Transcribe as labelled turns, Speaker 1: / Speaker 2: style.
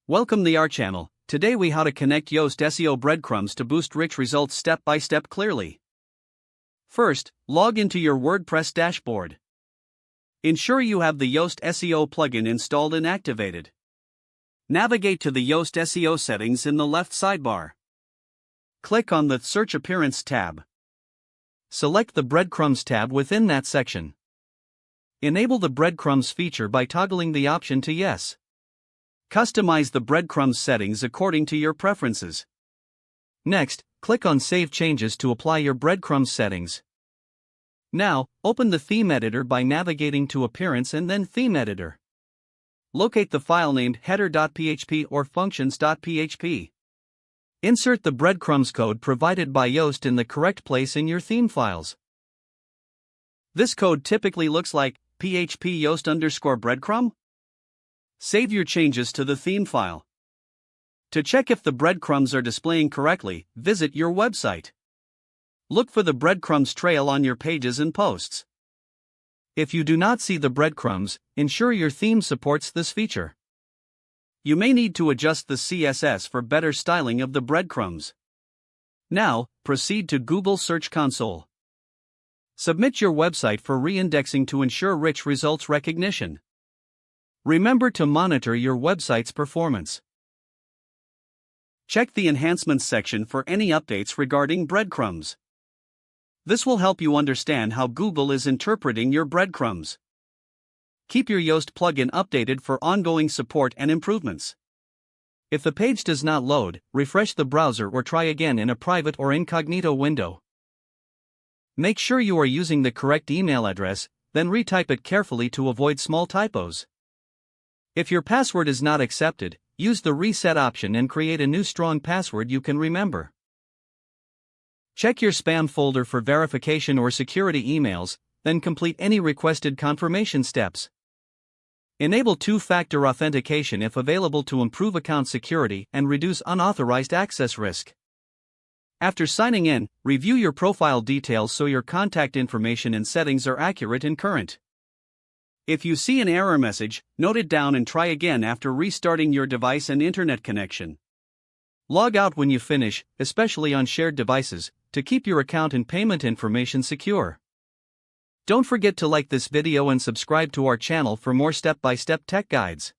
Speaker 1: Welcome to our channel. Today we how to connect Yoast SEO breadcrumbs to boost rich results step by step clearly. First, log into your WordPress dashboard. Ensure you have the Yoast SEO plugin installed and activated. Navigate to the Yoast SEO settings in the left sidebar. Click on the Search Appearance tab. Select the Breadcrumbs tab within that section. Enable the Breadcrumbs feature by toggling the option to Yes. Customize the breadcrumbs settings according to your preferences. Next, click on Save Changes to apply your breadcrumbs settings. Now, open the theme editor by navigating to Appearance and then Theme Editor. Locate the file named header.php or functions.php. Insert the breadcrumbs code provided by Yoast in the correct place in your theme files. This code typically looks like php yoast_breadcrumb. Save your changes to the theme file. To check if the breadcrumbs are displaying correctly, visit your website. Look for the breadcrumbs trail on your pages and posts. If you do not see the breadcrumbs, ensure your theme supports this feature. You may need to adjust the CSS for better styling of the breadcrumbs. Now, proceed to Google Search Console. Submit your website for re-indexing to ensure rich results recognition. Remember to monitor your website's performance. Check the Enhancements section for any updates regarding breadcrumbs. This will help you understand how Google is interpreting your breadcrumbs. Keep your Yoast plugin updated for ongoing support and improvements. If the page does not load, refresh the browser or try again in a private or incognito window. Make sure you are using the correct email address, then retype it carefully to avoid small typos. If your password is not accepted, use the reset option and create a new strong password you can remember. Check your spam folder for verification or security emails, then complete any requested confirmation steps. Enable two-factor authentication if available to improve account security and reduce unauthorized access risk. After signing in, review your profile details so your contact information and settings are accurate and current. If you see an error message, note it down and try again after restarting your device and internet connection. Log out when you finish, especially on shared devices, to keep your account and payment information secure. Don't forget to like this video and subscribe to our channel for more step-by-step tech guides.